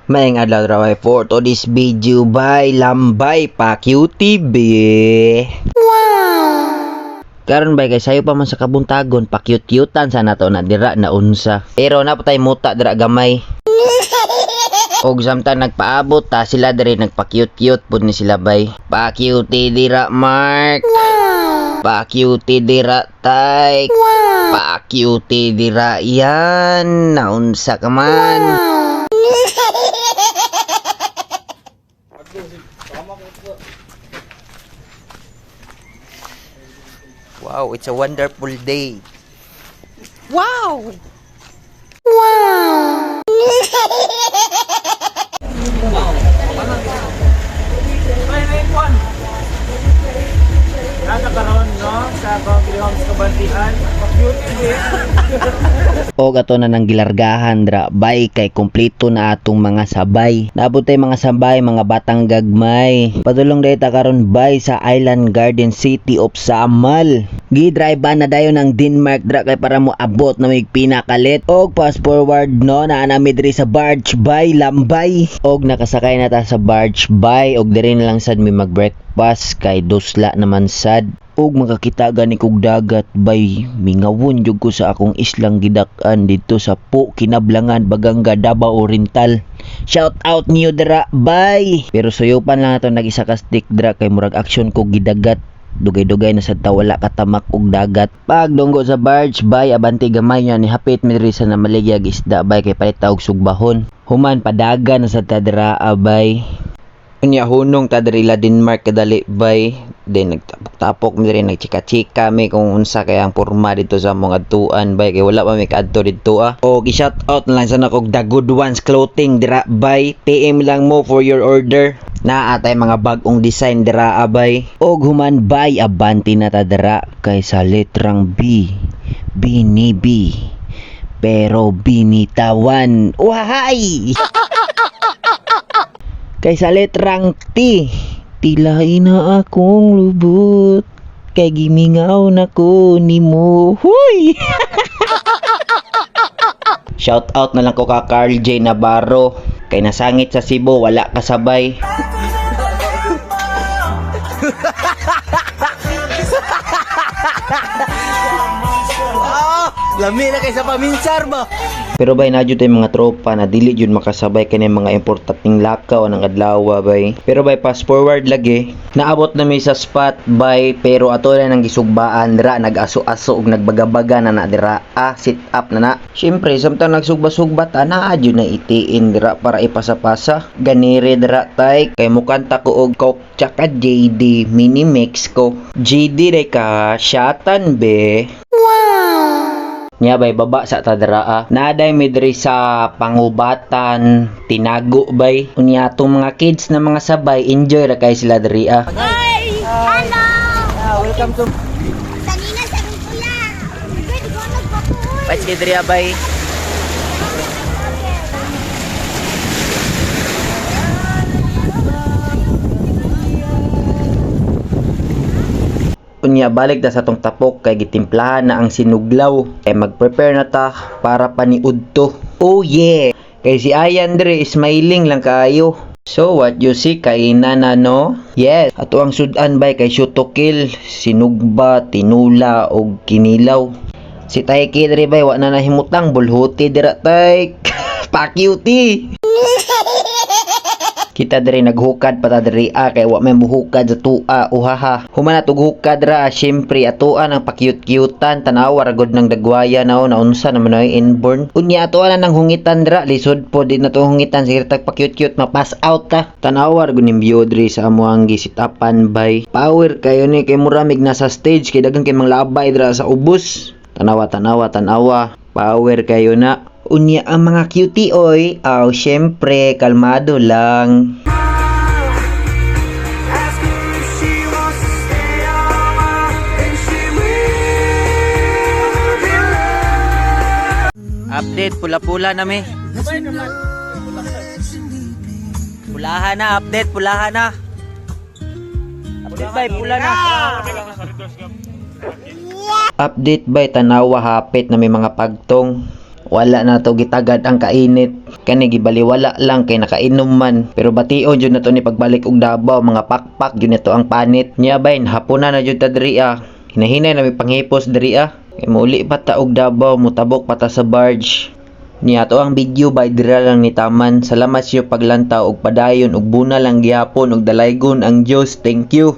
Maing adlaw raway for to this video by Lambay pa QTV. Karon bay kay sayo pa man sa kabuntagon pa cute-cutean sa nato na dira na unsa. Pero na patay muta dira gamay. Og samtang nagpaabot ta sila diri nagpa-cute-cute pud ni sila bay. Pa cute dira Mark. Pa cute dira tay. Pa cute dira yan. Naunsa ka man. Wow, it's a wonderful day. Wow! Nagkakaroon no sa Country Homes Kabantian. Og ato na nang gilargahan dra bay kay kumpleto na atong mga sabay. Naabot tay mga sabay mga batang gagmay. Padulong dayta karon bay sa Island Garden City of Samal. Gi-drive na dayon ng Denmark dra kay para mo abot na mig pinakalit. Og fast forward no na nami diri sa barge bay Lambay. Og nakasakay na ta sa barge bay og diri na lang sad mi mag-breakfast kay dusla naman sad. Og makakita gani kog dagat bay mingawon jud ko sa akong islang gidak-an dito sa Po Kinablangan Baganga Davao Oriental. Shout out niyo dira bay. Pero suyupan lang ato nag-isa ka stick dra kay murag action ko gidagat. Dugay-dugay na sa tawala katamak og dagat. Pagdunggo sa barge bay abanti gamay nya ni hapit mi diri sa namaligyag isda bay kay palit og sugbahon. Human padagan na sa tadra bay. Unya hunong ta diri la Denmark kadali bay. Then nagtapok-tapok mi diri nagchika-chika mi kung unsa kay ang porma dito sa mga adtuan bay kay wala pa mi kaadto dito O gi-shout out na lang sana kog The Good Ones Clothing dira bay. PM lang mo for your order. Naa tay mga bagong design dira abay. Og human bay abanti na ta dira kay sa letrang B. Binibi. Pero binitawan. Wahay! Kay sa letrang T, tilay na akong lubot. Kay gimingaw na ko nimo. Huy! Shout out na lang ko ka Carl J. Navarro. Kay nasangit sa Cebu, wala kasabay. Lami na kay sa paminsar ba? Pero bay na jud tay mga tropa na dili jud makasabay kani mga importanteng lakaw ng adlaw bay. Pero bay fast forward lagi, naabot na mi sa spot bay pero ato na nang gisugbaan dira nag-aso-aso ug nagbagabaga na dira sit up na. Syempre samtang nagsugba-sugbat ana jud na itiin dira para ipasa-pasa. Ganire dira tay kay mukanta ko og Coke tsaka JD mini mix ko. JD day ka syatan be. Nya bay baba sa tadraa. Naaday mi diri sa pangubatan, tinago bay. Unya atong mga kids na mga sabay, enjoy ra kay sila diri Hi! Hello! Welcome to Sanina sa kuya. Pwede ko nagpapuoy. Pais kay diri bay. Unya balik ta sa tong tapok kay gitimplahan na ang sinuglaw. Kay mag-prepare na ta para paniudto. Oh yeah! Kay si Ayan dire smiling lang kaayo. So what you see kainan na no? Yes, ato ang sudan bay kay shoot to kill, sinugba, tinula og kinilaw. Si Taiki dire bay wa na nahimutang bulhuti dira tay. Pa-cutie. Kita diri naghukad pata diri kay wa may muhukad sa tua uhaha. Human atog hukad ra syempre atoan ang pakyut-kyutan tanawa ra gud ng dagwaya na unsa naman ay inborn. Unya atoan nang hungitan dira lisod po din nato hungitan sige tag pakyut-kyut mapass out ta. Tanawa ra gud ning view diri sa amuang gisitapan bay. Power kayo ni kay muramig nasa stage kay daghang kay manglabay dira sa ubos. Tanawa. Power kayo na. Unya ang mga cutie oy, syempre kalmado lang. update pula-pula na mi. Pulahan na, update pulahan na. Update bay, pula na. Update bay tanawa hapit na may mga pagtong. Wala na to gitagad ang kainit. Kani gibaliwala lang kay nakainom man. Pero bation jud na to ni pagbalik og Davao, mga pakpak jud na to ang panit. Nya bayn hapuna na jud ta diri ah. Hinahinay na may panghipos diri ah. Kay muli pa ta og Davao, mutabok pa ta sa barge. Niya to ang video by dira lang ni Taman. Salamat sa iyo paglantaw og padayon og buna lang gihapon og dalaygon ang Dios. Thank you.